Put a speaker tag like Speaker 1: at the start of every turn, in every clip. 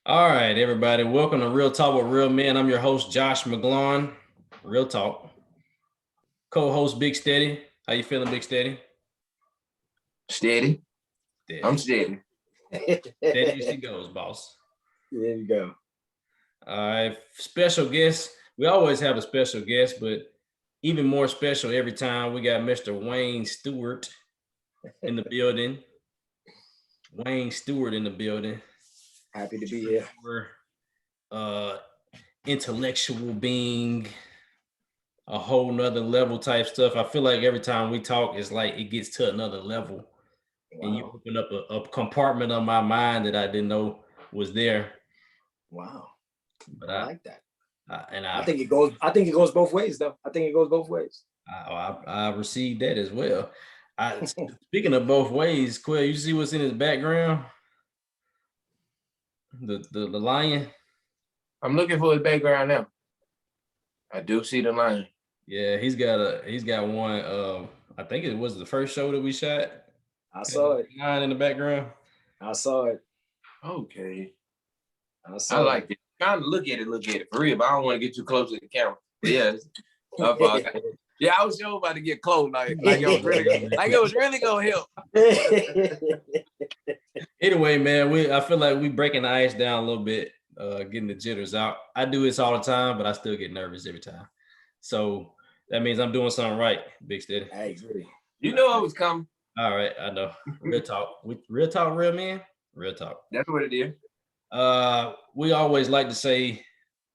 Speaker 1: All right, everybody. Welcome to Real Talk with Real Men. I'm your host, Josh McGlon. Real Talk. Co-host Big Steady. How you feeling, Big Steady?
Speaker 2: Steady. I'm steady.
Speaker 1: Steady as she goes, boss.
Speaker 3: There you go.
Speaker 1: All right. Special guest. We always have a special guest, but even more special every time we got Mr. Wayne Stuart in the building. Wayne Stuart in the building.
Speaker 3: Happy to be here.
Speaker 1: Intellectual being, a whole nother level type stuff. I feel like every time we talk, it's like it gets to another level. Wow. And you open up a compartment of my mind that I didn't know was there.
Speaker 3: Wow.
Speaker 1: But
Speaker 3: I like that.
Speaker 1: I
Speaker 3: think it goes both ways, though. I think it goes both ways.
Speaker 1: I received that as well. Speaking of both ways, Quill, you see what's in his background? The lion.
Speaker 2: I'm looking for his background now. I do see the lion.
Speaker 1: Yeah, he's got one. I think it was the first show that we shot.
Speaker 3: I saw it.
Speaker 1: Lion in the background.
Speaker 3: I saw it.
Speaker 2: Okay.
Speaker 3: I
Speaker 2: like it. Kind of look at it for real, but I don't want to get too close to the camera. But yeah, yeah, I was sure about to get close, like it was really gonna help.
Speaker 1: Anyway, man, I feel like we breaking the ice down a little bit, getting the jitters out. I do this all the time, but I still get nervous every time. So that means I'm doing something right, Big Steady.
Speaker 3: I agree.
Speaker 2: You know I was coming.
Speaker 1: All right, I know. Real talk. Real talk, real men. Real talk.
Speaker 2: That's what it is.
Speaker 1: We always like to say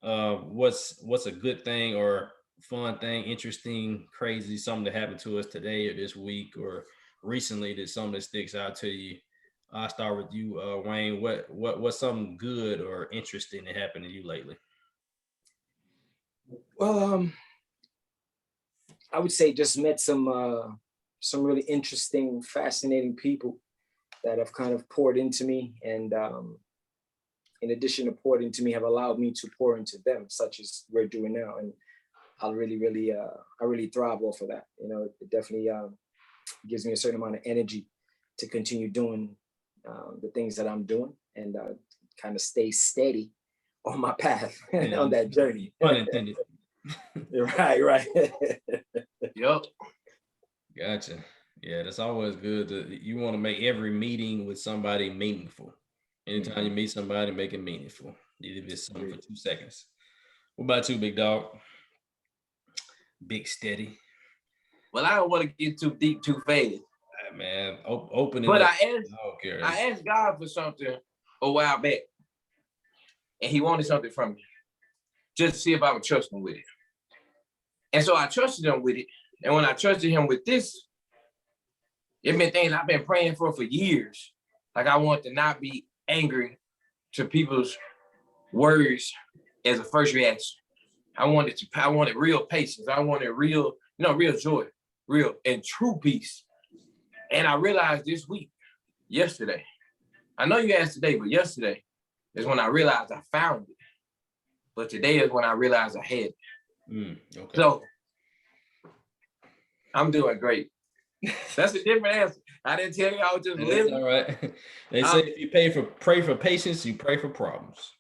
Speaker 1: what's a good thing or fun thing, interesting, crazy, something that happened to us today or this week or recently that something that sticks out to you. I'll start with you, Wayne. What's something good or interesting that happened to you lately?
Speaker 3: Well, I would say just met some really interesting, fascinating people that have kind of poured into me, and in addition to poured into me, have allowed me to pour into them, such as we're doing now. And I really thrive off of that. You know, it definitely gives me a certain amount of energy to continue doing the things that I'm doing and kind of stay steady on my path on that journey.
Speaker 1: Pun intended.
Speaker 3: Right.
Speaker 2: Yep.
Speaker 1: Gotcha. Yeah, that's always good. You want to make every meeting with somebody meaningful. Anytime you meet somebody, make it meaningful. Even if it's something for 2 seconds. What about you, big dog? Big Steady.
Speaker 2: Well, I don't want to get too deep too fast.
Speaker 1: Man, open it
Speaker 2: but
Speaker 1: up.
Speaker 2: I asked God for something a while back. And he wanted something from me. Just to see if I would trust him with it. And so I trusted him with it. And when I trusted him with this, it's been things I've been praying for years. Like I want to not be angry to people's words as a first reaction. I wanted real patience. I wanted real joy, real and true peace. And I realized this week, yesterday, I know you asked today, but yesterday is when I realized I found it. But today is when I realized I had it.
Speaker 1: Okay.
Speaker 2: So I'm doing great. That's a different answer. I didn't tell you I was just living.
Speaker 1: All right. They say if you pray for patience, you pray for problems.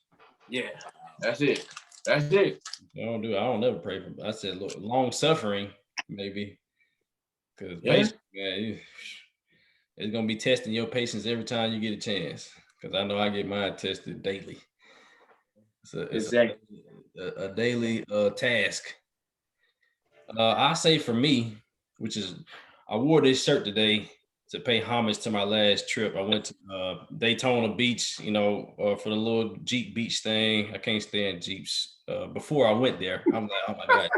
Speaker 2: Yeah, that's it. That's it.
Speaker 1: I don't never pray for. I said long suffering, maybe, because patience, man, it's gonna be testing your patience every time you get a chance. Because I know I get mine tested daily. It's a daily task. I say for me, which is, I wore this shirt today to pay homage to my last trip. I went to Daytona Beach, for the little Jeep beach thing. I can't stand Jeeps. Before I went there, I'm like, oh my God,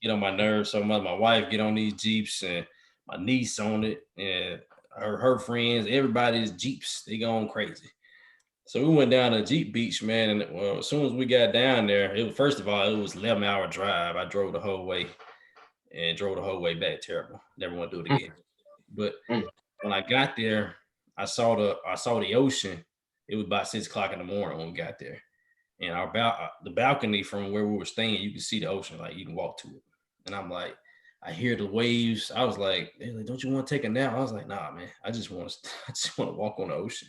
Speaker 1: get on my nerves. So my wife get on these Jeeps and my niece on it and her friends, everybody's Jeeps. They going crazy. So we went down to Jeep Beach, man. And as soon as we got down there, first of all, it was 11-hour drive. I drove the whole way and drove the whole way back. Terrible. Never want to do it again. But when I got there, I saw the ocean. It was about 6 o'clock in the morning when we got there. And the balcony from where we were staying, you can see the ocean, like you can walk to it. And I'm like, I hear the waves. I was like, don't you want to take a nap? I was like, nah, man. I just want to walk on the ocean.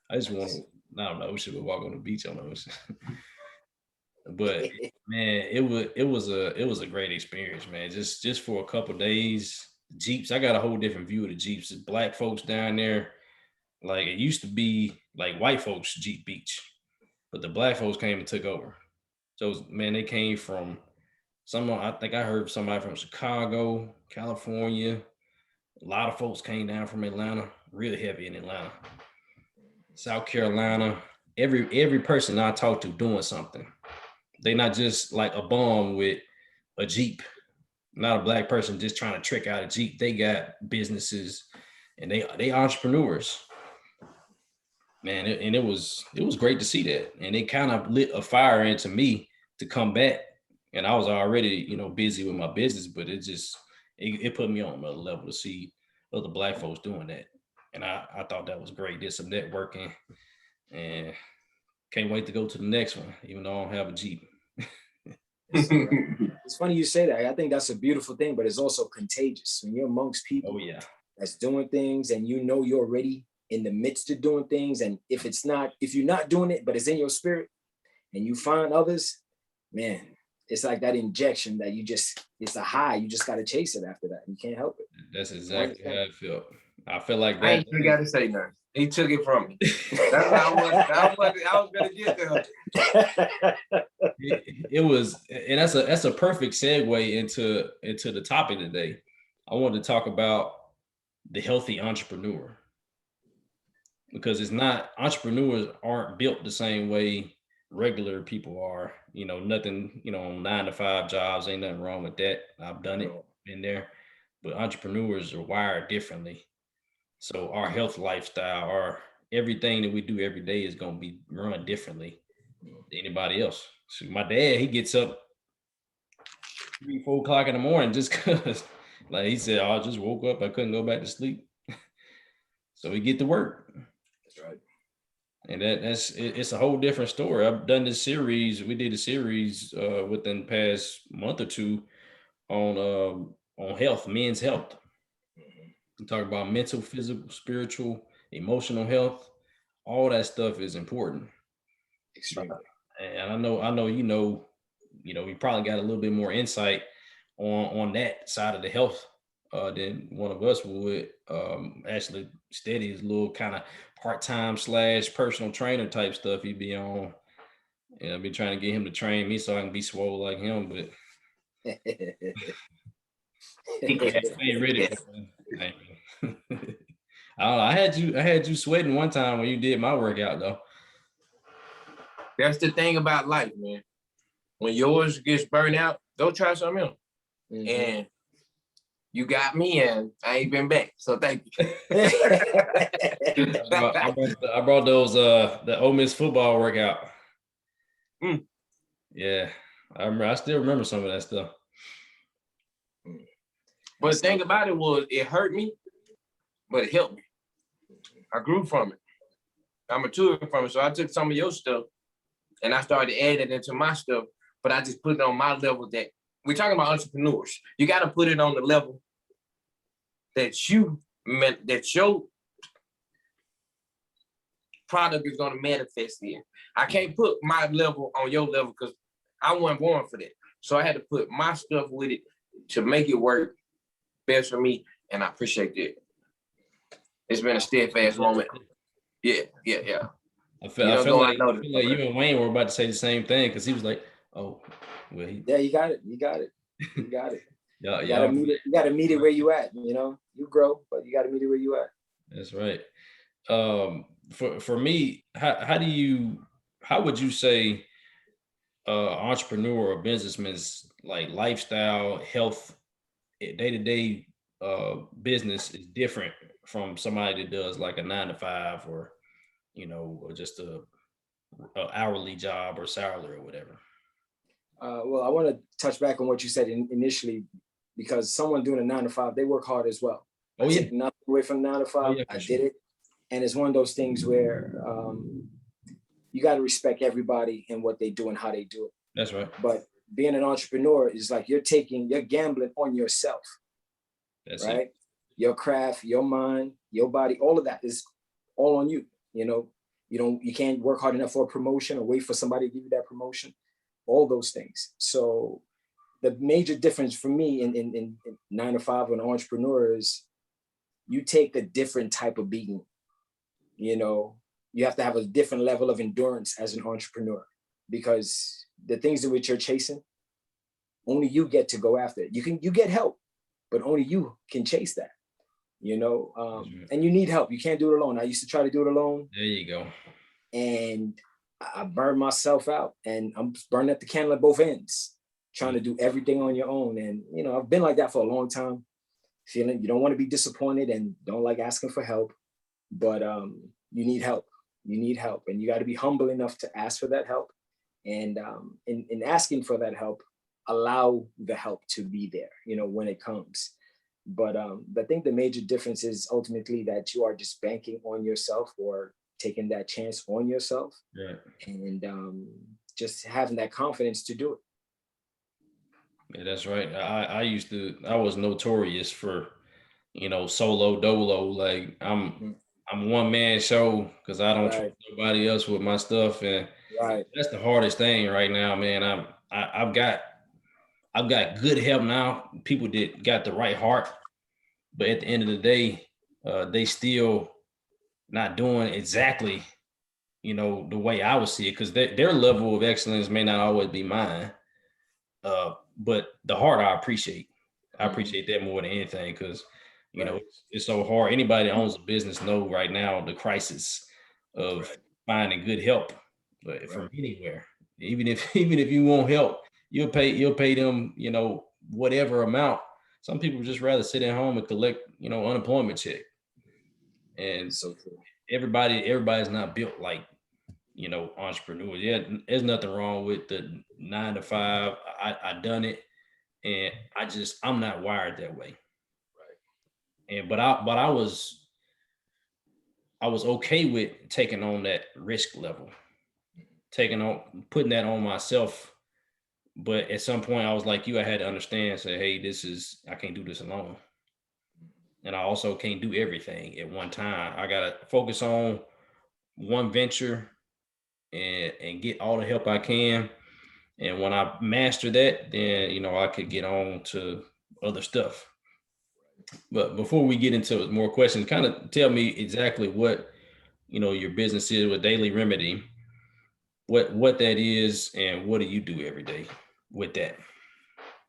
Speaker 1: I just want to not on the ocean, but walk on the beach on the ocean. But man, it was a great experience, man. Just for a couple days. Jeeps, I got a whole different view of the Jeeps. It's black folks down there. Like it used to be like white folks Jeep Beach, but the black folks came and took over. So man, they came from I think I heard somebody from Chicago, California. A lot of folks came down from Atlanta, really heavy in Atlanta, South Carolina. Every person I talked to doing something. They not just like a bum with a Jeep, not a black person just trying to trick out a Jeep. They got businesses and they entrepreneurs. Man, it was great to see that. And it kind of lit a fire into me to come back. And I was already, busy with my business, but it put me on another level to see other black folks doing that. And I thought that was great. Did some networking and can't wait to go to the next one, even though I don't have a Jeep.
Speaker 3: It's funny you say that. I think that's a beautiful thing, but it's also contagious when you're amongst people that's doing things and you're already in the midst of doing things. And if you're not doing it, but it's in your spirit and you find others, man, it's like that injection that it's a high. You just got to chase it after that. You can't help it.
Speaker 1: That's exactly how I felt. I feel like that.
Speaker 2: I ain't even got to say nothing. He took it from me. That's how I was going to get there.
Speaker 1: It was, and that's a perfect segue into the topic today. I wanted to talk about the healthy entrepreneur, because entrepreneurs aren't built the same way regular people are. Nothing, 9-to-5 jobs, ain't nothing wrong with that. I've done it, been there, but entrepreneurs are wired differently. So our health lifestyle, our everything that we do every day is going to be run differently than anybody else. So my dad, he gets up 3-4 o'clock in the morning just because, like he said, I just woke up, I couldn't go back to sleep. So we get to work.
Speaker 3: That's right.
Speaker 1: And it's a whole different story. I've done this series. We did a series within the past month or two on health, men's health. We talk about mental, physical, spiritual, emotional health. All that stuff is important.
Speaker 3: Extremely. And
Speaker 1: I know we probably got a little bit more insight on that side of the health than one of us would. Actually, Steady is a little kind of part-time / personal trainer type stuff he be on. And I've been trying to get him to train me so I can be swole like him, but ain't ready for it. I had you sweating one time when you did my workout though.
Speaker 2: That's the thing about life, man. When yours gets burned out, go try something else. Mm-hmm. And you got me, and I ain't been back. So thank you.
Speaker 1: I brought those the Ole Miss football workout. Yeah, I still remember some of that stuff.
Speaker 2: But the thing about it was, it hurt me, but it helped me. I grew from it. I matured from it. So I took some of your stuff and I started adding it into my stuff, but I just put it on my level. That we're talking about entrepreneurs. You got to put it on the level that your product is going to manifest in. I can't put my level on your level because I wasn't born for that. So I had to put my stuff with it to make it work best for me, and I appreciate that. It's been a steadfast moment. Yeah.
Speaker 1: I feel like you and Wayne were about to say the same thing because he was like, "Oh, well."
Speaker 3: Yeah, you got it. You got it. You gotta meet it where you at. You grow, but you gotta meet it where you at.
Speaker 1: That's right. For me, how would you say entrepreneur or businessman's like lifestyle, health, day-to-day business is different from somebody that does like a 9-to-5 or or just a hourly job or salary or whatever?
Speaker 3: Well, I want to touch back on what you said initially, because someone doing a 9-to-5, they work hard as well. I take nothing away from 9-to-5. I did it. And it's one of those things where you got to respect everybody and what they do and how they do it.
Speaker 1: That's right.
Speaker 3: But being an entrepreneur is like you're gambling on yourself.
Speaker 1: That's
Speaker 3: right.
Speaker 1: It.
Speaker 3: Your craft, your mind, your body, all of that is all on you. You're You can't work hard enough for a promotion or wait for somebody to give you that promotion, all those things. So the major difference for me in 9 to 5 or an entrepreneur is you take a different type of beating. You know, you have to have a different level of endurance as an entrepreneur, because the things in which you're chasing, only you get to go after it. You get help, but only you can chase that, you know, and you need help. You can't do it alone. I used to try to do it alone.
Speaker 1: There you go.
Speaker 3: And I burned myself out, and I'm burning at the candle at both ends, trying to do everything on your own. And, you know, I've been like that for a long time, feeling you don't want to be disappointed and don't like asking for help, but you need help. You need help, and you got to be humble enough to ask for that help. And in asking for that help, allow the help to be there, you know, when it comes. But I think the major difference is ultimately that you are just banking on yourself, or taking that chance on yourself, and just having that confidence to do it.
Speaker 1: Yeah, that's right. I was notorious for, you know, solo dolo. Like I'm one man show because I don't trust nobody else with my stuff, and that's the hardest thing right now, man. I've got good help now. People that got the right heart, but at the end of the day, they still not doing exactly, you know, the way I would see it, because their level of excellence may not always be mine. But the heart I appreciate. I appreciate that more than anything, because, you know, it's so hard. Anybody that owns a business know right now the crisis of finding good help from anywhere. Even if you want help, you'll pay them, you know, whatever amount. Some people just rather sit at home and collect, you know, unemployment check. And
Speaker 3: So true.
Speaker 1: Everybody's not built like, you know, entrepreneurs. Yeah, there's nothing wrong with the 9 to 5. I done it, and I'm not wired that way. And but I was okay with taking on that risk level, putting that on myself. But at some point I was like you, I had to understand, say, hey, I can't do this alone. And I also can't do everything at one time. I gotta focus on one venture and get all the help I can. And when I master that, then, you know, I could get on to other stuff. But before we get into more questions, kind of tell me exactly what, you know, your business is with Daily Remedy, what that is, and what do you do every day with that?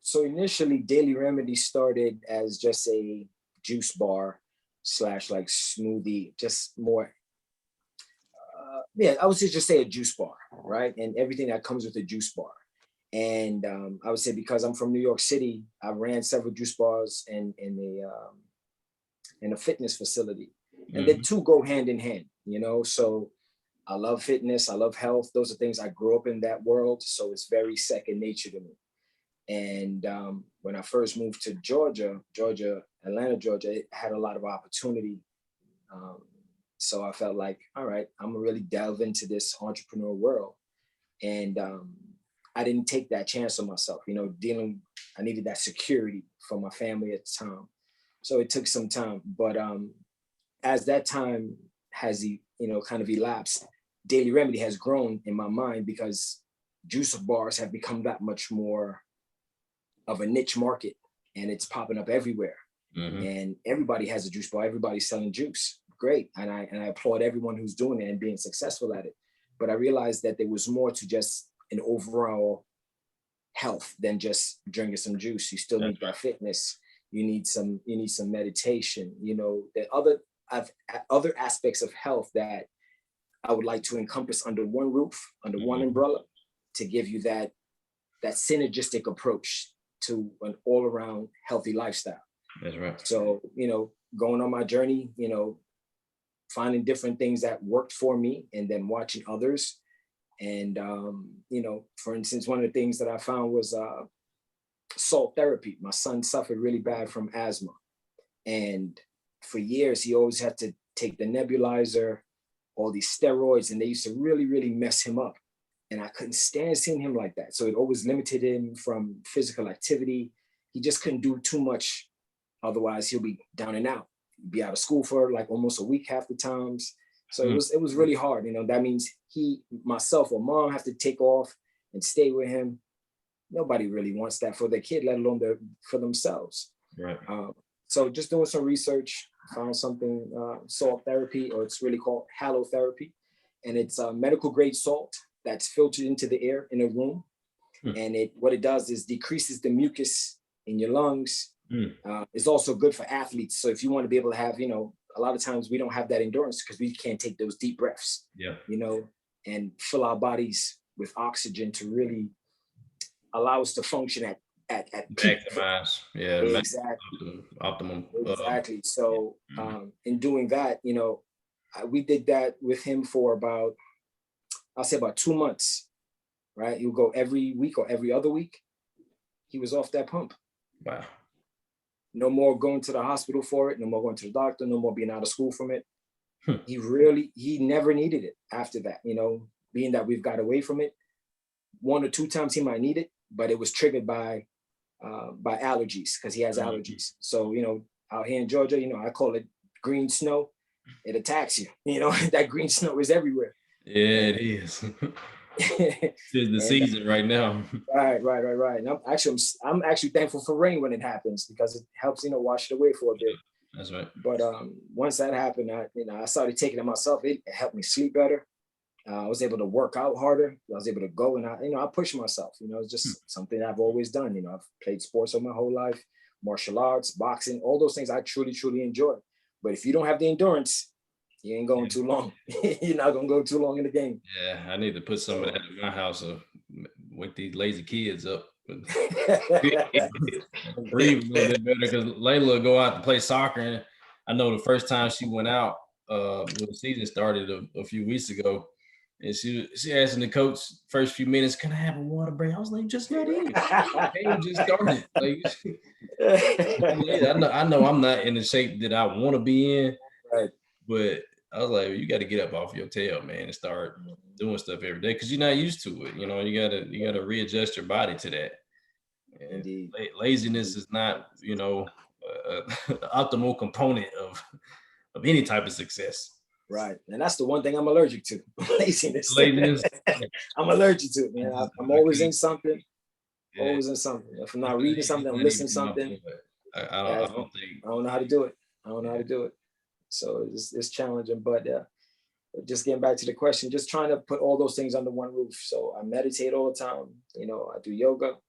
Speaker 3: So initially, Daily Remedy started as just a juice bar / like smoothie, just more. I would just say a juice bar, right? And everything that comes with a juice bar. And I would say, because I'm from New York City, I ran several juice bars in a fitness facility, and the two go hand in hand, you know. So I love fitness, I love health. Those are things I grew up in that world, so it's very second nature to me. And when I first moved to Atlanta, Georgia, it had a lot of opportunity. So I felt like, all right, I'm gonna really delve into this entrepreneur world. And I didn't take that chance on myself, you know, I needed that security for my family at the time. So it took some time, but as that time has, you know, kind of elapsed, Daily Remedy has grown in my mind, because juice bars have become that much more of a niche market, and it's popping up everywhere. And everybody has a juice bar, everybody's selling juice. Great. And I applaud everyone who's doing it and being successful at it. But I realized that there was more to just an overall health than just drinking some juice. You still need that fitness. You need some meditation. You know, there are other aspects of health that I would like to encompass under one roof, under one umbrella, to give you that synergistic approach to an all-around healthy lifestyle.
Speaker 1: That's right.
Speaker 3: So, you know, going on my journey, you know, finding different things that worked for me, and then watching others. And, you know, for instance, one of the things that I found was salt therapy. My son suffered really bad from asthma. And for years, he always had to take the nebulizer, all these steroids, and they used to really, really mess him up. And I couldn't stand seeing him like that. So it always limited him from physical activity. He just couldn't do too much. Otherwise, he'll be down and out. He'd be out of school for like almost a week half the times. So it was really hard. You know, that means myself or mom have to take off and stay with him. Nobody really wants that for their kid, let alone for themselves.
Speaker 1: Right.
Speaker 3: So just doing some research, found something, salt therapy, or it's really called halotherapy. And it's medical grade salt that's filtered into the air in a room. And what it does is decreases the mucus in your lungs. It's also good for athletes. So if you want to be able to have, you know, a lot of times we don't have that endurance because we can't take those deep breaths, you know, and fill our bodies with oxygen to really allow us to function at peak.
Speaker 1: Maximize,
Speaker 3: exactly.
Speaker 1: Optimum.
Speaker 3: Exactly. So in doing that, you know, we did that with him for I'll say about 2 months, right? He would go every week or every other week. He was off that pump.
Speaker 1: Wow.
Speaker 3: No more going to the hospital for it, no more going to the doctor, no more being out of school from it. He never needed it after that, you know, being that we've got away from it. 1 or 2 times he might need it, but it was triggered by allergies because he has allergies. So, you know, out here in Georgia, you know, I call it green snow. It attacks you, you know, that green snow is everywhere.
Speaker 1: Yeah, it is. It's the season right now.
Speaker 3: Right. And I'm actually thankful for rain when it happens because it helps, you know, wash it away for a bit.
Speaker 1: That's right.
Speaker 3: But once that happened, I started taking it myself. It helped me sleep better. I was able to work out harder. I was able to go and I pushed myself. You know, it's just something I've always done. You know, I've played sports all my whole life, martial arts, boxing, all those things I truly, truly enjoy. But if you don't have the endurance, you ain't going too long. You're not gonna go too long in the game.
Speaker 1: Yeah, I need to put some of that in my house to wake these lazy kids up. Breathe a little bit better because Layla will go out to play soccer. And I know the first time she went out, when the season started a few weeks ago, and she asking the coach first few minutes, "Can I have a water break?" I was like, "Just got in. The game just started." Like, I know I'm not in the shape that I want to be in,
Speaker 3: right?
Speaker 1: But I was like, you got to get up off your tail, man, and start doing stuff every day because you're not used to it. You know, you gotta readjust your body to that.
Speaker 3: Indeed.
Speaker 1: Laziness is not, you know, the optimal component of any type of success.
Speaker 3: Right, and that's the one thing I'm allergic to: laziness.
Speaker 1: Laziness.
Speaker 3: I'm allergic to it, man. I'm always in something. Always in something. If I'm not reading something, I'm listening to something. I don't know how to do it. I don't know how to do it. So it's challenging, but just getting back to the question, just trying to put all those things under one roof. So I meditate all the time. You know, I do yoga.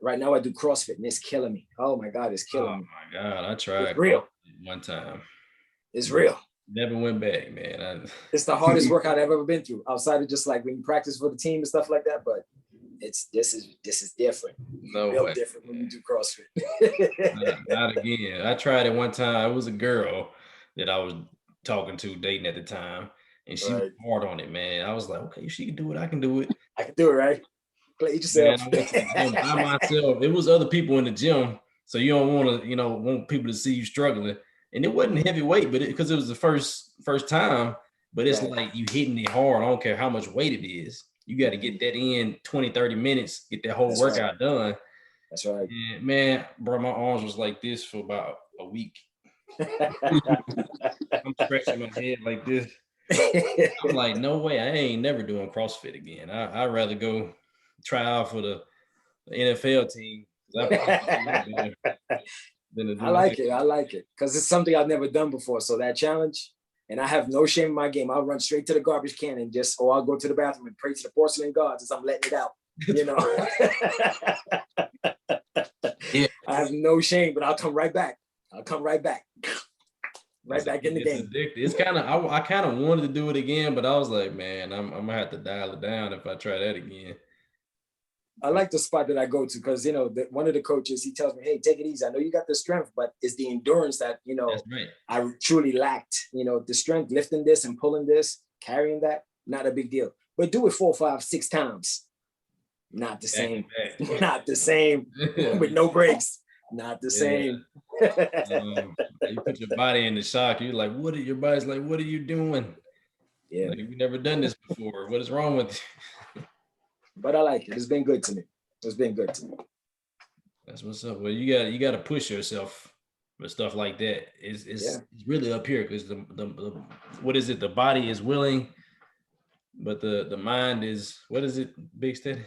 Speaker 3: Right now I do CrossFit and it's killing me. Oh my God, it's killing me.
Speaker 1: Oh my God, I tried
Speaker 3: it's real.
Speaker 1: one time.
Speaker 3: It's real.
Speaker 1: Never went back, man.
Speaker 3: It's the hardest workout I've ever been through, outside of just like when you practice for the team and stuff like that. But this is different.
Speaker 1: No way.
Speaker 3: Different when you do CrossFit.
Speaker 1: not again. I tried it one time. It was a girl that I was talking to, dating at the time, and she was hard on it, man. I was like, okay, she can do it. I can do it.
Speaker 3: I can do it, right? Play yourself.
Speaker 1: Man, I went to the gym by myself. It was other people in the gym, so you don't want to, you know, want people to see you struggling. And it wasn't heavyweight, but because it was the first time. But it's like you hitting it hard. I don't care how much weight it is. You got to get that in 20, 30 minutes, get that whole workout done.
Speaker 3: That's right.
Speaker 1: And man, bro, my arms was like this for about a week. I'm scratching my head like this. I'm like, no way, I ain't never doing CrossFit again. I'd rather go try out for the NFL team.
Speaker 3: I like it because it's something I've never done before. So that challenge, and I have no shame in my game. I'll run straight to the garbage can and I'll go to the bathroom and pray to the porcelain gods as I'm letting it out. You know, I have no shame, but I'll come right back. Right back in the game.
Speaker 1: Addictive. It's kind of I kind of wanted to do it again, but I was like, man, I'm gonna have to dial it down if I try that again.
Speaker 3: I like the spot that I go to because, you know, one of the coaches, he tells me, hey, take it easy. I know you got the strength, but it's the endurance that, you know, I truly lacked. You know, the strength, lifting this and pulling this, carrying that, not a big deal. But do it 4, 5, 6 times. Not the same. Not the same. With no breaks. Not the same.
Speaker 1: You put your body in the shock. You're like, your body's like, what are you doing?
Speaker 3: Yeah.
Speaker 1: Like, you've never done this before. What is wrong with you?
Speaker 3: But I like it. It's been good to me. That's what's up. Well,
Speaker 1: you got to push yourself. but stuff like that is it's really up here because the what is it? The body is willing, but the mind is, what is it, Big Steady?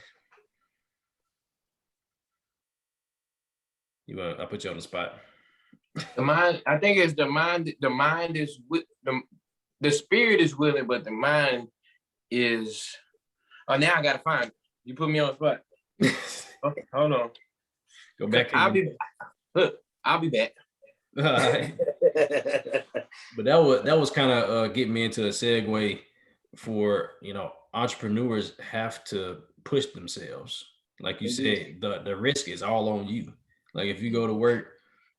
Speaker 1: I put you on the spot.
Speaker 2: The mind, I think it's the mind. The mind is with the spirit is willing, but the mind is. Oh, now I gotta find it. You put me on the spot. Okay, hold on.
Speaker 1: Go back.
Speaker 2: I'll be back.
Speaker 1: Right. But that was kind of getting me into a segue for, entrepreneurs have to push themselves. Like you said, the risk is all on you. Like if you go to work,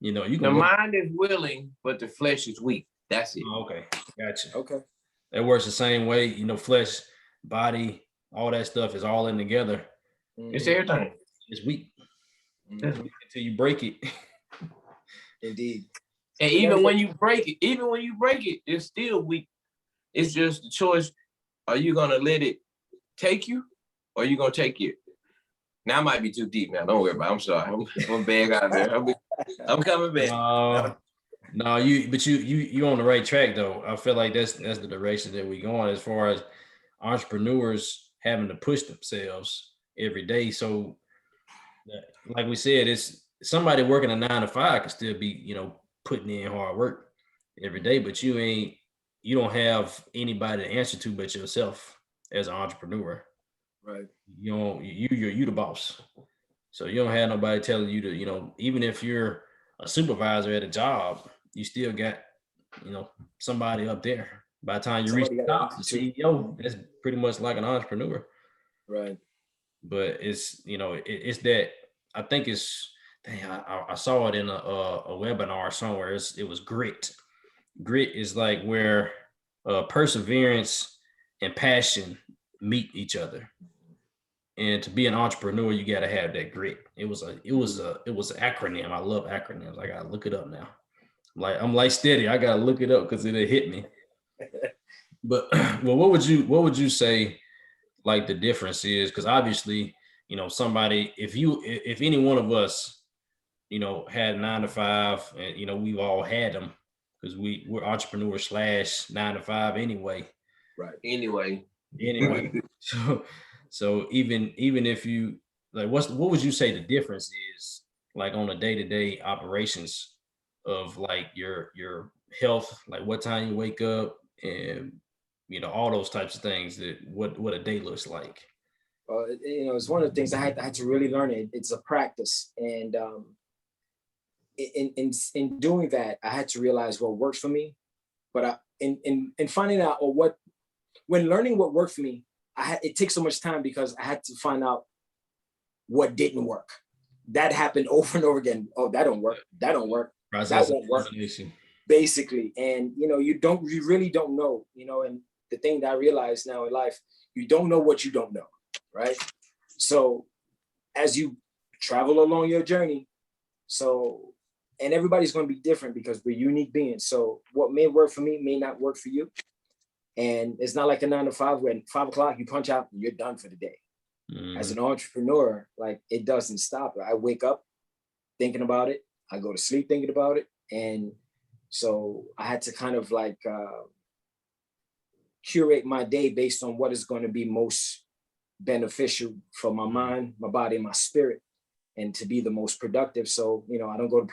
Speaker 1: you can.
Speaker 2: The mind is willing, but the flesh is weak. That's it.
Speaker 1: Oh, okay, gotcha.
Speaker 3: Okay.
Speaker 1: That works the same way. Flesh, body, all that stuff is all in together.
Speaker 2: It's everything.
Speaker 1: It's weak. Until you break it.
Speaker 3: Indeed.
Speaker 2: And even when you break it, it's still weak. It's just the choice. Are you gonna let it take you, or are you gonna take it? Now I might be too deep now. Don't worry about it. I'm sorry. I'm a bad guy there. I'm coming back.
Speaker 1: No, you on the right track though. I feel like that's the direction that we're going as far as entrepreneurs having to push themselves every day. So, like we said, it's somebody working a 9 to 5 can still be, putting in hard work every day, but you don't have anybody to answer to but yourself as an entrepreneur.
Speaker 3: Right.
Speaker 1: You the boss. So you don't have nobody telling you to, even if you're a supervisor at a job, you still got, somebody up there. By the time you reach the top, the CEO, that's pretty much like an entrepreneur.
Speaker 3: Right.
Speaker 1: But it's, it's that, I think it's, I saw it in a webinar somewhere. It was grit. Grit is like where perseverance and passion meet each other. And to be an entrepreneur, you got to have that grit. It was an acronym. I love acronyms. I gotta look it up now. I'm like Steady. I gotta look it up because it hit me. But well, what would you say like the difference is? Because obviously, somebody, if any one of us, had 9 to 5, and we've all had them because we're entrepreneurs / 9 to 5 anyway.
Speaker 2: Right. Anyway.
Speaker 1: So even if you like, what would you say the difference is like on a day-to-day operations of like your health, like what time you wake up and all those types of things, that what a day looks like?
Speaker 3: It's one of the things I had to really learn it. It's a practice, and in doing that, I had to realize what works for me. But in finding out when learning what worked for me, it takes so much time because I had to find out what didn't work. That happened over and over again. Oh, that don't work. That don't work. That won't work. Basically, and you really don't know. And the thing that I realize now in life, you don't know what you don't know, right? So as you travel along your journey, and everybody's going to be different because we're unique beings. So what may work for me may not work for you. And it's not like a 9 to 5 where at 5 o'clock you punch out and you're done for the day. As an entrepreneur, like it doesn't stop. I wake up thinking about it. I go to sleep thinking about it. And so I had to kind of like curate my day based on what is going to be most beneficial for my mind, my body, and my spirit, and to be the most productive. So, I don't go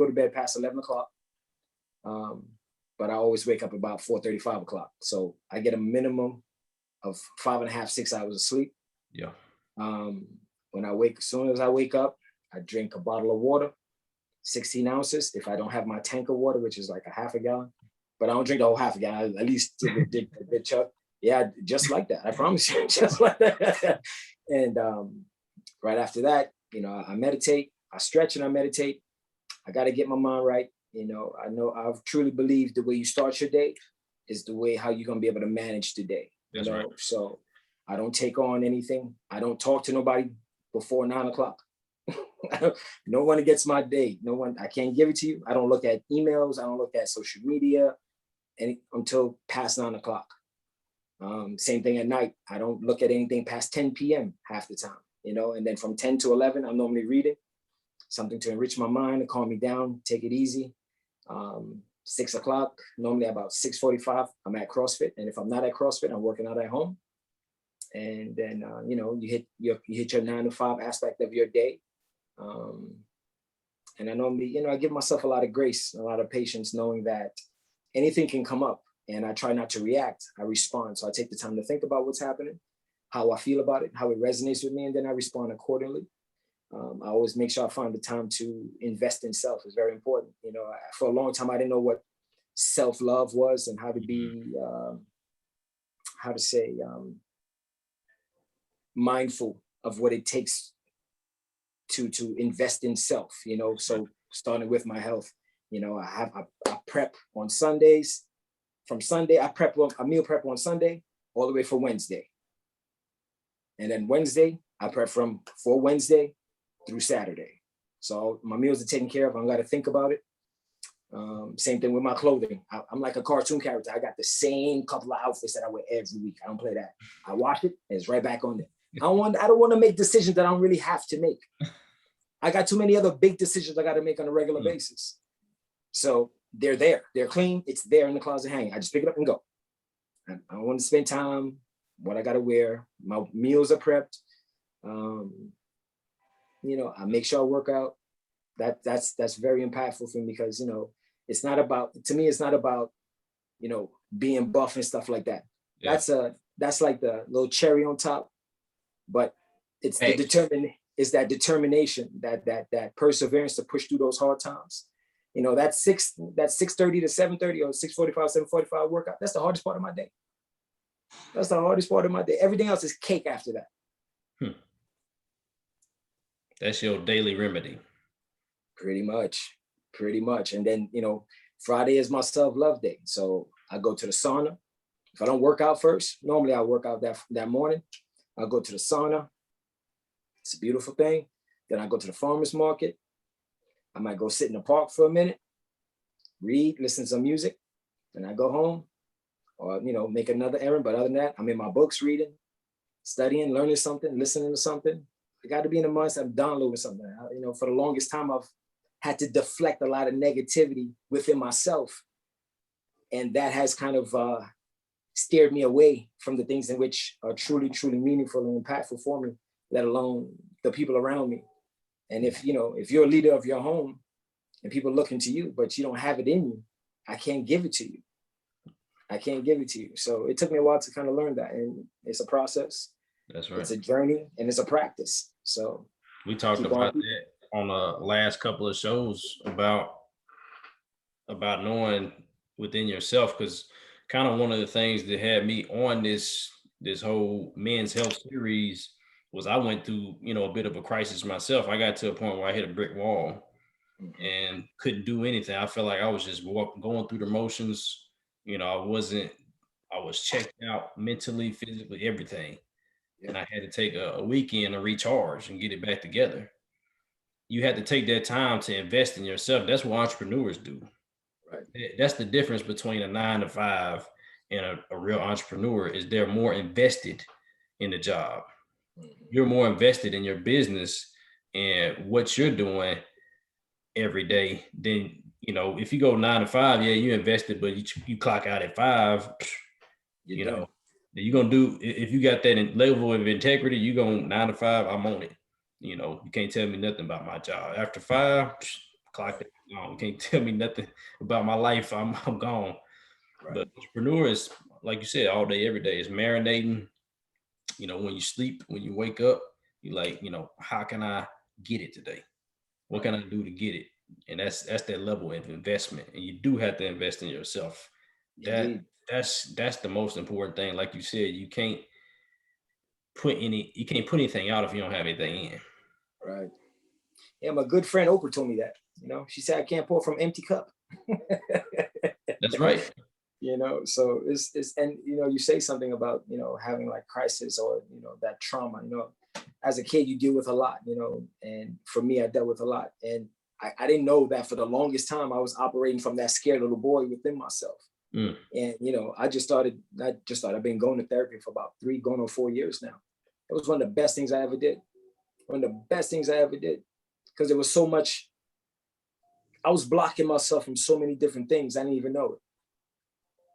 Speaker 3: to bed past 11 o'clock. But I always wake up about 4:30, 5 o'clock. So I get a minimum of 5.5, 6 hours of sleep.
Speaker 1: Yeah.
Speaker 3: As soon as I wake up, I drink a bottle of water, 16 ounces. If I don't have my tank of water, which is like a half a gallon, but I don't drink the whole half a gallon, at least a bit chug. Yeah, just like that. I promise you, just like that. And right after that, I meditate, I stretch and I meditate. I got to get my mind right. I've truly believed the way you start your day is the way how you're going to be able to manage the day.
Speaker 1: That's right.
Speaker 3: So I don't take on anything. I don't talk to nobody before 9 o'clock. No one gets my day. No one, I can't give it to you. I don't look at emails. I don't look at social media until past 9 o'clock. Same thing at night. I don't look at anything past 10 p.m. half the time, and then from 10 to 11, I'm normally reading something to enrich my mind and calm me down, take it easy. 6 o'clock, normally about 6:45, I'm at CrossFit. And if I'm not at CrossFit, I'm working out at home. And then, you hit your 9 to 5 aspect of your day. And I normally, I give myself a lot of grace, a lot of patience, knowing that anything can come up, and I try not to react. I respond. So I take the time to think about what's happening, how I feel about it, how it resonates with me, and then I respond accordingly. I always make sure I find the time to invest in self. It's very important. For a long time, I didn't know what self-love was and how to be, mindful of what it takes to invest in self, so starting with my health, I prep on Sundays. From Sunday, I meal prep on Sunday all the way for Wednesday. And then Wednesday, I prep for Wednesday through Saturday. So my meals are taken care of. I don't got to think about it. Same thing with my clothing. I'm like a cartoon character. I got the same couple of outfits that I wear every week. I don't play that. I wash it and it's right back on there. I don't want to make decisions that I don't really have to make. I got too many other big decisions I got to make on a regular basis. So they're there. They're clean. It's there in the closet hanging. I just pick it up and go. I don't want to spend time what I got to wear. My meals are prepped. I make sure I work out. That's very impactful for me because, it's not about being buff and stuff like that. Yeah. That's like the little cherry on top, but it's that determination, that perseverance to push through those hard times. That 6:30 to 7:30 or 6:45, 7:45 workout, that's the hardest part of my day. That's the hardest part of my day. Everything else is cake after that.
Speaker 1: That's your daily remedy.
Speaker 3: Pretty much. And then, Friday is my self-love day. So I go to the sauna. If I don't work out first, normally I work out that morning. I'll go to the sauna. It's a beautiful thing. Then I go to the farmer's market. I might go sit in the park for a minute, read, listen to some music. Then I go home or, make another errand. But other than that, I'm in my books reading, studying, learning something, listening to something. I got to be in the mindset of downloading something. For the longest time, I've had to deflect a lot of negativity within myself. And that has kind of steered me away from the things in which are truly, truly meaningful and impactful for me, let alone the people around me. And if you're a leader of your home and people looking to you, but you don't have it in you, I can't give it to you. So it took me a while to kind of learn that. And it's a process.
Speaker 1: That's right.
Speaker 3: It's a journey and it's a practice. So
Speaker 1: we talked about that on the last couple of shows about knowing within yourself, because kind of one of the things that had me on this whole men's health series was I went through, a bit of a crisis myself. I got to a point where I hit a brick wall and couldn't do anything. I felt like I was just going through the motions. I was checked out mentally, physically, everything. Yeah. And I had to take a weekend to recharge and get it back together. You had to take that time to invest in yourself. That's what entrepreneurs do. Right. That's the difference between a 9 to 5 and a real entrepreneur is they're more invested in the job. You're more invested in your business and what you're doing every day than, if you go 9 to 5, yeah, you invested, but you clock out at 5, you're going to do, if you got that level of integrity, you go 9 to 5, I'm on it. You can't tell me nothing about my job. After 5, clock it. You can't tell me nothing about my life. I'm gone. Right. But entrepreneur is, like you said, all day, every day is marinating. When you sleep, when you wake up, you're like, how can I get it today? What can I do to get it? And that's that level of investment. And you do have to invest in yourself. That's the most important thing. Like you said, you can't put anything out if you don't have anything in.
Speaker 3: Right. Yeah, my good friend Oprah told me that. She said I can't pour from empty cup.
Speaker 1: That's right.
Speaker 3: So it's and you say something about having like crisis or that trauma. As a kid you deal with a lot. And for me I dealt with a lot, and I didn't know that for the longest time I was operating from that scared little boy within myself. And I've been going to therapy for about going on 4 years now. It was one of the best things I ever did. Because there was so much I was blocking myself from so many different things. I didn't even know it.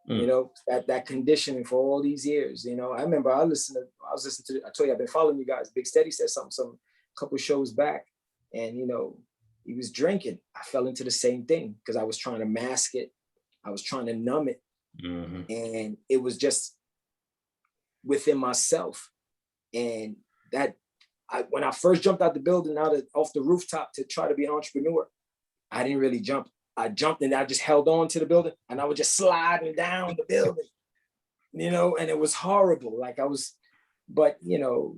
Speaker 3: You know, that conditioning for all these years. You know, I remember I was listening to, I told you, I've been following you guys. Big Steady said something a couple of shows back, and you know, he was drinking. I fell into the same thing because I was trying to mask it. I was trying to numb it. And it was just within myself. And that, when I first jumped out the building, off the rooftop to try to be an entrepreneur, I didn't really jump. I jumped and I just held on to the building, and I was just sliding down the building, you know, and it was horrible. Like but you know,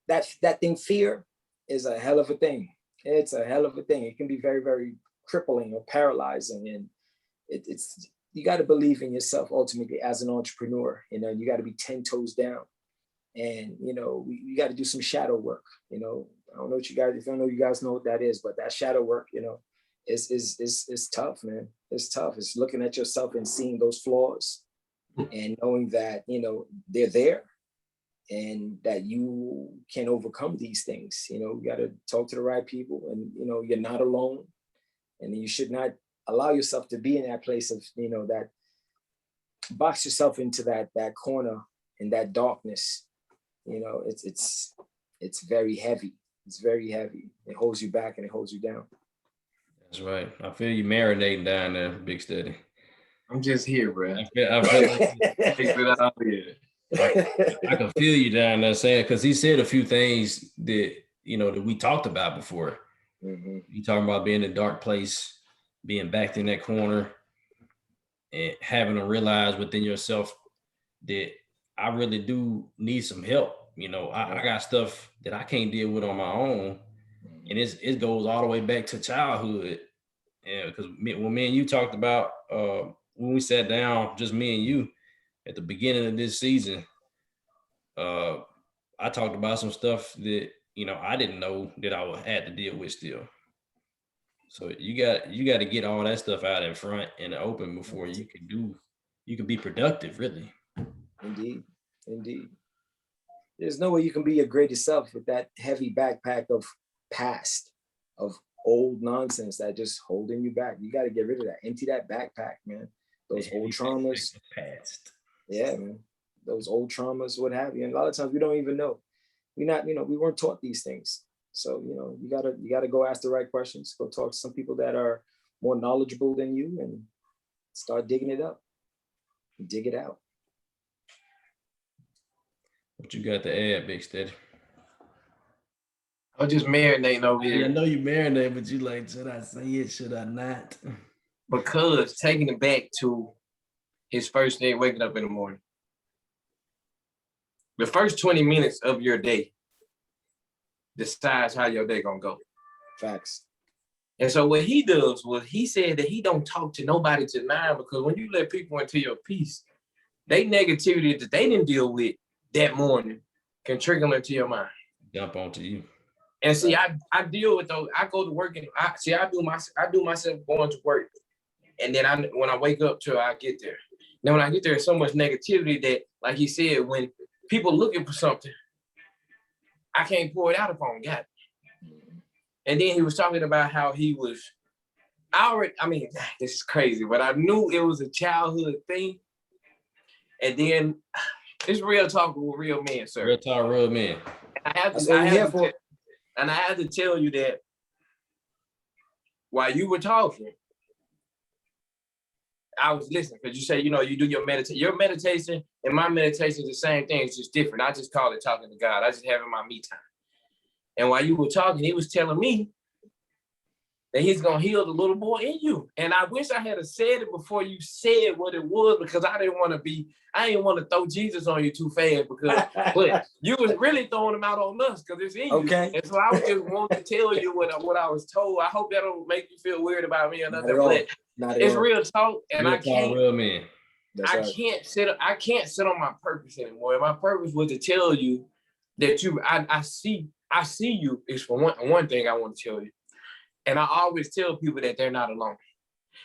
Speaker 3: that thing, fear, is a hell of a thing. It's a hell of a thing. It can be very, very crippling or paralyzing. And it's you got to believe in yourself ultimately as an entrepreneur. You know, you got to be 10 toes down. And, you know, you got to do some shadow work. You know, I don't know what you guys, if I don't know, you guys know what that is, but that shadow work, you know, is tough, man. It's tough. It's looking at yourself and seeing those flaws and knowing that, you know, they're there and that you can overcome these things. You know, you got to talk to the right people, and, you know, you're not alone, and you should not allow yourself to be in that place of, you know, that box yourself into that corner in that darkness. You know, it's very heavy. It's very heavy. It holds you back and it holds you down.
Speaker 1: That's right. I feel you marinating down there, Big Steady.
Speaker 2: I'm just here, bro.
Speaker 1: I feel like I can feel you down there saying, because he said a few things that, you know, that we talked about before. You talking about being in a dark place, being backed in that corner, and having to realize within yourself that I really do need some help. You know, I got stuff that I can't deal with on my own. And it goes all the way back to childhood. And because when me and you talked about, when we sat down, just me and you, at the beginning of this season, I talked about some stuff that, you know, I didn't know that I had to deal with still. So you got to get all that stuff out in front and open before you can be productive, really.
Speaker 3: Indeed. There's no way you can be your greatest self with that heavy backpack of past, of old nonsense that just holding you back. You got to get rid of that. Empty that backpack, man. Those old traumas.
Speaker 1: Past.
Speaker 3: Yeah, man. Those old traumas, what have you. And a lot of times we don't even know. We weren't taught these things. So, you know, you gotta go ask the right questions. Go talk to some people that are more knowledgeable than you and start digging it up. Dig it out.
Speaker 1: What you got to add, Big Steady?
Speaker 2: I'm just marinating over here.
Speaker 1: I know you marinate, but you like, should I say it? Should I not?
Speaker 2: Because taking it back to his first day waking up in the morning. The first 20 minutes of your day decides how your day gonna go.
Speaker 3: Facts.
Speaker 2: And so what he does was he said that he don't talk to nobody till 9, because when you let people into your peace, they negativity that they didn't deal with that morning can trickle into your mind.
Speaker 1: Jump onto you.
Speaker 2: And see, I deal with those. I go to work and I do myself going to work, and then when I wake up till I get there. Now when I get there, there's so much negativity that, like he said, when people looking for something, I can't pour it out upon God. And then he was talking about how he was. This is crazy, but I knew it was a childhood thing. And then it's real talk with real men, sir.
Speaker 1: Real talk, real men.
Speaker 2: I have to tell you that while you were talking, I was listening, because you say, you know, you do your meditation. Your meditation and my meditation is the same thing. It's just different. I just call it talking to God. I just having my me time. And while you were talking, he was telling me that he's going to heal the little boy in you. And I wish I had said it before you said what it was, because I didn't want to throw Jesus on you too fast, but you was really throwing him out on us because it's in you.
Speaker 3: Okay.
Speaker 2: And so I was just wanting to tell you what I was told. I hope that don't make you feel weird about me or nothing, but it's real talk. And
Speaker 1: real talk, real man.
Speaker 2: I can't sit on my purpose anymore. My purpose was to tell you that I see you is for one thing I want to tell you. And I always tell people that they're not alone.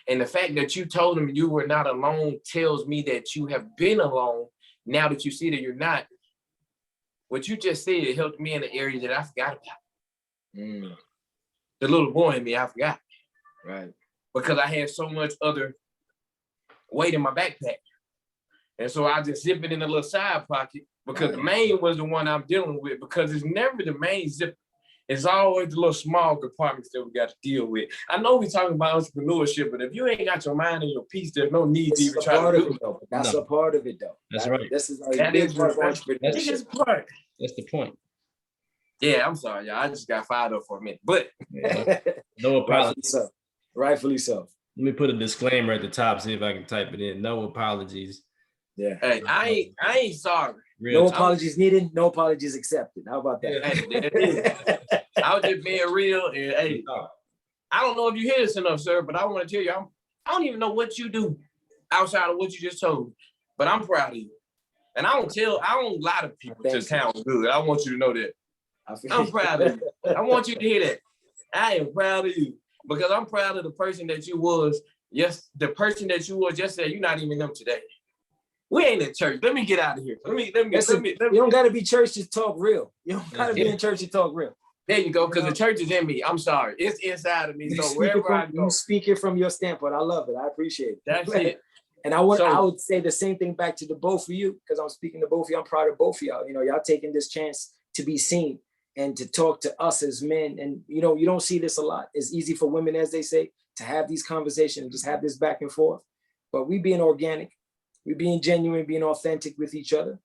Speaker 2: And the fact that you told them you were not alone tells me that you have been alone. Now that you see that you're not, what you just said helped me in the area that I forgot about. The little boy in me, I forgot.
Speaker 3: Right.
Speaker 2: Because I had so much other weight in my backpack. And so I just zip it in a little side pocket because the main was the one I'm dealing with, because it's never the main zipper. It's always the little small compartments that we got to deal with. I know we're talking about entrepreneurship, but if you ain't got your mind and your peace, there's no need to even try to do it.
Speaker 3: That's a part of it, though.
Speaker 1: That's right.
Speaker 3: This is a big part of entrepreneurship.
Speaker 1: That's the point.
Speaker 2: Yeah, I'm sorry, y'all. I just got fired up for a minute, but
Speaker 1: no apologies.
Speaker 3: Rightfully so.
Speaker 1: Let me put a disclaimer at the top, see if I can type it in. No apologies.
Speaker 3: Yeah.
Speaker 2: Hey, I ain't sorry.
Speaker 3: No apologies needed. No apologies accepted. How about that?
Speaker 2: Hey, I was just being real. And hey, I don't know if you hear this enough, sir, but I want to tell you, I don't even know what you do outside of what you just told me, but I'm proud of you. And I don't lie to people to sound good. I want you to know that. I'm proud of you. I want you to hear that. I am proud of you because I'm proud of the person that you was. Yes, the person that you was yesterday. You're not even them today. We ain't in church. Let me get out of here. Let me. You
Speaker 3: don't got to be church to talk real. You don't got to be in church to talk real.
Speaker 2: There you go, because the church is in me. I'm sorry. It's inside of me. So wherever I go.
Speaker 3: You speak it from your standpoint. I love it. I appreciate it.
Speaker 2: That's it.
Speaker 3: And I would say the same thing back to the both of you, because I'm speaking to both of you. I'm proud of both of y'all. You know, y'all taking this chance to be seen and to talk to us as men. And, you know, you don't see this a lot. It's easy for women, as they say, to have these conversations and just have this back and forth. But we being organic. We're being genuine, being authentic with each other.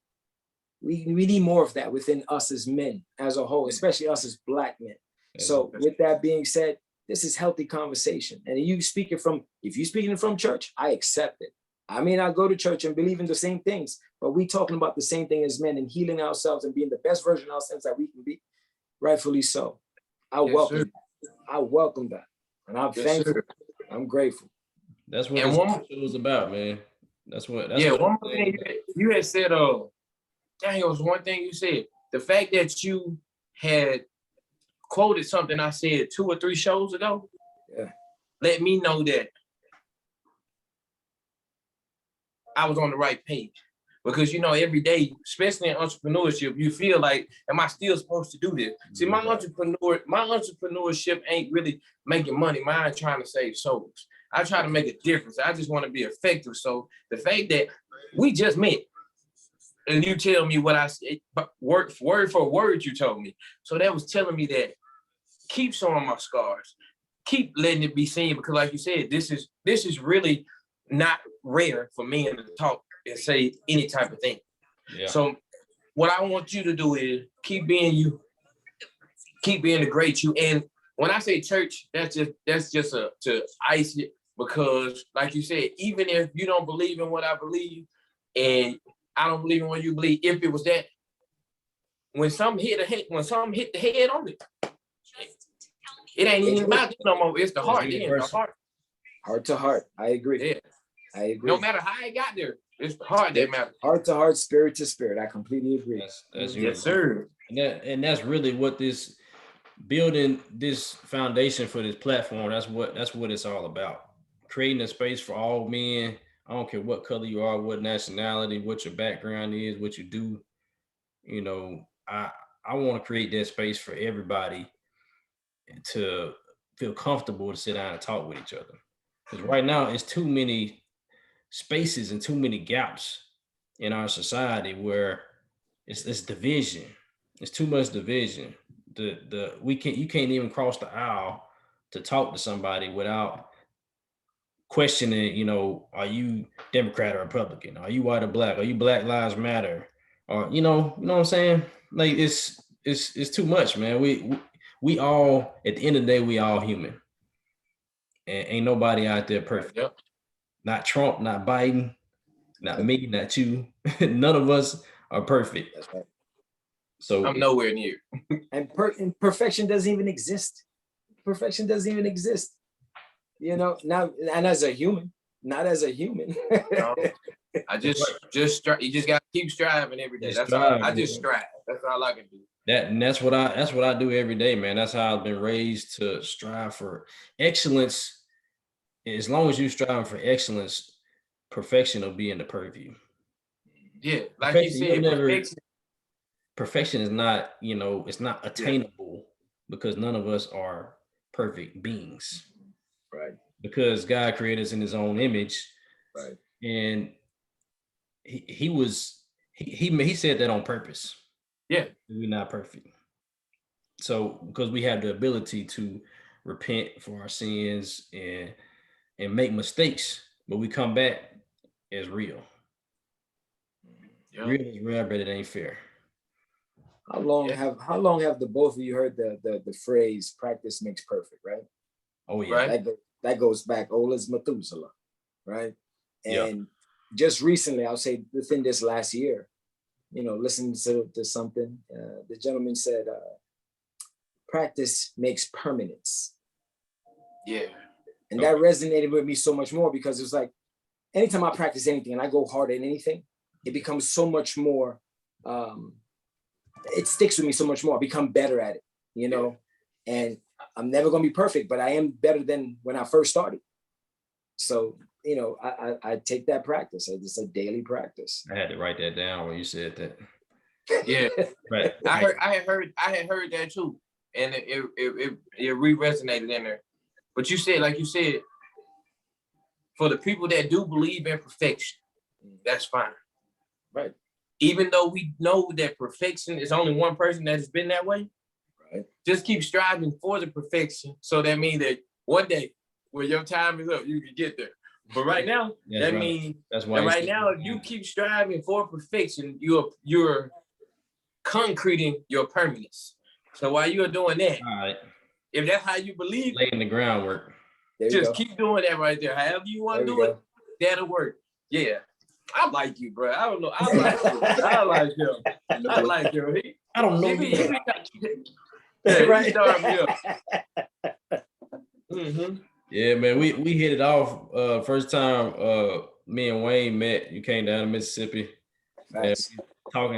Speaker 3: We need more of that within us as men as a whole, especially us as Black men. So with that being said, this is healthy conversation. And if you're speaking from church, I accept it. I may not go to church and believe in the same things, but we talking about the same thing as men and healing ourselves and being the best version of ourselves that we can be. Rightfully so. I welcome that. And I'm thankful. I'm grateful.
Speaker 1: That's what it was about, man. That's what
Speaker 2: one more thing you had said, dang, it was one thing you said. The fact that you had quoted something I said 2 or 3 shows ago, let me know that I was on the right page. Because, you know, every day, especially in entrepreneurship, you feel like, am I still supposed to do this? See, my entrepreneurship ain't really making money. Mine trying to save souls. I try to make a difference. I just want to be effective. So the fact that we just met and you tell me what I said, word for word, you told me. So that was telling me that keep showing my scars, keep letting it be seen, because like you said, this is really not rare for men to talk and say any type of thing. Yeah. So what I want you to do is keep being you, keep being the great you. And when I say church, that's just to ice it, because like you said, even if you don't believe in what I believe and I don't believe in what you believe, if it was that, when something hit the head on it, it ain't even about you no more. It's the heart.
Speaker 3: Heart to heart. I agree.
Speaker 2: Yeah.
Speaker 3: I agree.
Speaker 2: No matter how it got there, it's the heart that matters.
Speaker 3: Heart to heart, spirit to spirit. I completely agree.
Speaker 2: Yes, sir.
Speaker 1: And that's really what this building this foundation for this platform. That's what it's all about. Creating a space for all men. I don't care what color you are, what nationality, what your background is, what you do. You know, I want to create that space for everybody to feel comfortable to sit down and talk with each other. Because right now it's too many spaces and too many gaps in our society where it's division. It's too much division. You can't even cross the aisle to talk to somebody without questioning, you know, are you Democrat or Republican? Are you white or Black? Are you Black Lives Matter? Or you know what I'm saying? Like it's too much, man. We all, at the end of the day, we all human. And ain't nobody out there perfect. Yep. Not Trump, not Biden, not me, not you. None of us are perfect.
Speaker 3: That's right.
Speaker 2: So I'm nowhere near.
Speaker 3: And perfection doesn't even exist. Perfection doesn't even exist. You know, not as a human. No,
Speaker 2: I just strive. You just gotta keep striving every day. That's all. I just strive. That's all I can do.
Speaker 1: That's what I do every day, man. That's how I've been raised, to strive for excellence. As long as you strive for excellence, perfection will be in the purview.
Speaker 2: Yeah, like you said,
Speaker 1: perfection is not, you know, it's not attainable because none of us are perfect beings.
Speaker 3: Right.
Speaker 1: Because God created us in his own image.
Speaker 3: Right.
Speaker 1: And he said that on purpose.
Speaker 2: Yeah.
Speaker 1: We're not perfect. So because we have the ability to repent for our sins and make mistakes, but we come back as real.
Speaker 2: Yeah.
Speaker 1: Real is real, but it ain't fair.
Speaker 3: How long have the both of you heard the phrase "practice makes perfect"? Right.
Speaker 1: Oh yeah.
Speaker 2: Right.
Speaker 3: That goes back old as Methuselah, right?
Speaker 1: Yeah.
Speaker 3: And just recently, I'll say within this last year, listening to something, the gentleman said, "Practice makes permanence."
Speaker 2: Yeah.
Speaker 3: And that resonated with me so much more because it's like, anytime I practice anything and I go hard at anything, it becomes so much more. It sticks with me so much more. I become better at it, and I'm never going to be perfect, but I am better than when I first started. So, I take that practice. It's a daily practice.
Speaker 1: I had to write that down when you said that.
Speaker 2: Yeah.
Speaker 1: Right.
Speaker 2: I had heard that too. And it re-resonated in there. But you said, like you said, for the people that do believe in perfection, that's fine.
Speaker 3: Right.
Speaker 2: Even though we know that perfection is only one person that has been that way,
Speaker 3: right?
Speaker 2: Just keep striving for the perfection. So that means that one day when your time is up, you can get there. But right now, that means that right now, if you keep striving for perfection, you're concreting your permanence. So while you're doing that, if that's how you believe,
Speaker 1: laying the groundwork.
Speaker 2: Just keep doing that right there. However you want to do it, that'll work. Yeah. I like you, bro. I don't know. I like you. I like him. I like him.
Speaker 1: I don't know you.
Speaker 2: Right. He started me up. Mm-hmm.
Speaker 1: Yeah, man. We hit it off. First time me and Wayne met, you came down to Mississippi.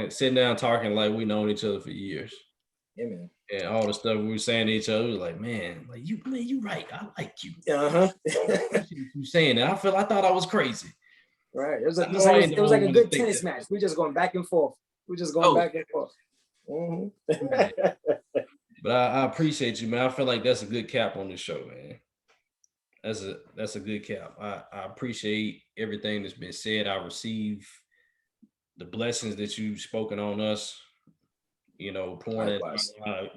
Speaker 1: Sitting down talking like we known each other for years.
Speaker 3: Yeah, man.
Speaker 1: And all the stuff we were saying to each other, we was like, man, you right. I like you. You saying that. I thought I was crazy.
Speaker 3: Right. It was like a good tennis match. We're just going back and forth. Back and forth. Mm-hmm.
Speaker 1: But I appreciate you, man. I feel like that's a good cap on this show, man. That's a good cap. I appreciate everything that's been said. I receive the blessings that you've spoken on us. Pouring it.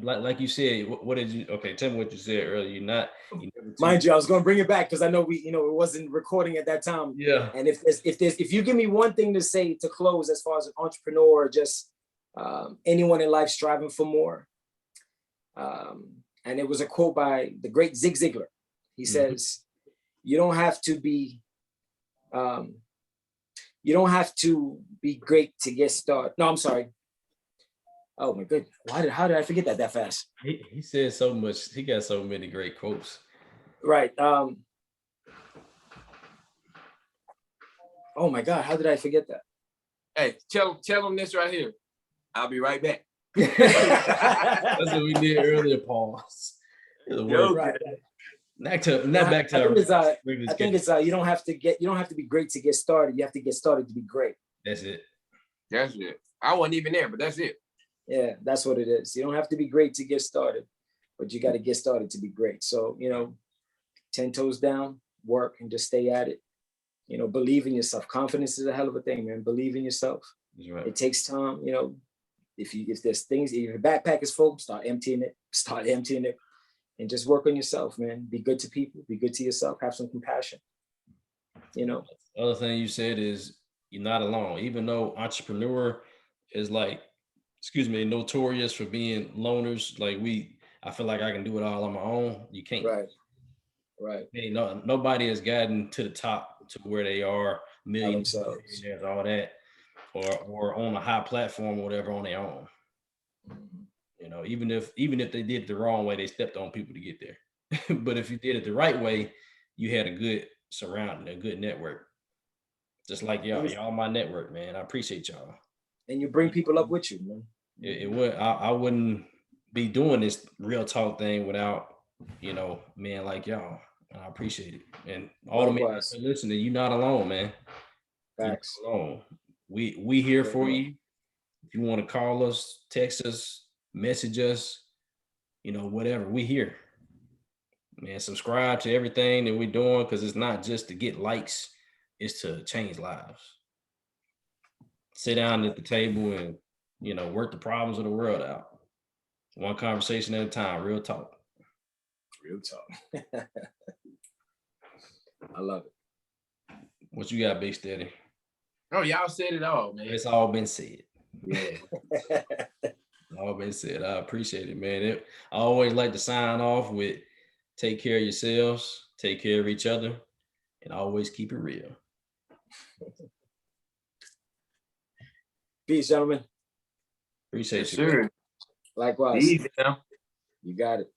Speaker 1: Like you said, what did you? Okay, tell me what you said earlier.
Speaker 3: Mind you, I was going to bring it back because I know it wasn't recording at that time.
Speaker 1: Yeah.
Speaker 3: And if you give me one thing to say to close, as far as an entrepreneur, or just anyone in life striving for more, and it was a quote by the great Zig Ziglar. He says, "You don't have to be great to get started." No, I'm sorry. Oh my goodness! How did I forget that fast?
Speaker 1: He said so much. He got so many great quotes.
Speaker 3: Right. Oh my God! How did I forget that?
Speaker 2: Hey, tell him this right here. I'll be right back.
Speaker 1: That's what we did earlier, Pause.
Speaker 3: Right.
Speaker 1: Back to I
Speaker 3: think it's you don't have to be great to get started. You have to get started to be great.
Speaker 1: That's it.
Speaker 2: I wasn't even there, but that's it.
Speaker 3: Yeah, that's what it is. You don't have to be great to get started, but you got to get started to be great. So, 10 toes down, work, and just stay at it. Believe in yourself. Confidence is a hell of a thing, man. Believe in yourself.
Speaker 1: Right.
Speaker 3: It takes time. If there's things, if your backpack is full, start emptying it, and just work on yourself, man. Be good to people. Be good to yourself. Have some compassion. The
Speaker 1: other thing you said is you're not alone. Even though entrepreneur is notorious for being loners. I feel like I can do it all on my own. You can't.
Speaker 3: Right.
Speaker 1: Hey, nobody has gotten to the top to where they are, millions, all that, or on a high platform or whatever on their own. Mm-hmm. Even if they did it the wrong way, they stepped on people to get there. But if you did it the right way, you had a good surrounding, a good network. Just like y'all my network, man. I appreciate y'all.
Speaker 3: And you bring people up with you, man.
Speaker 1: It would. I wouldn't be doing this real talk thing without, men like y'all. And I appreciate it. And all the men listening, you're not alone, man.
Speaker 3: Facts.
Speaker 1: You're not alone. We here for you. If you want to call us, text us, message us, whatever, we here. Man, subscribe to everything that we're doing, because it's not just to get likes, it's to change lives. Sit down at the table and, you know, work the problems of the world out. One conversation at a time, real talk.
Speaker 3: Real talk. I love it.
Speaker 1: What you got, Big Steady?
Speaker 2: Oh, y'all said it all, man.
Speaker 1: It's all been said.
Speaker 2: Yeah.
Speaker 1: All been said. I appreciate it, man. I always like to sign off with take care of yourselves, take care of each other, and always keep it real.
Speaker 3: Peace, gentlemen.
Speaker 1: Appreciate
Speaker 2: Yes,
Speaker 1: you.
Speaker 2: sir.
Speaker 3: Likewise.
Speaker 2: Easy now.
Speaker 3: You got it.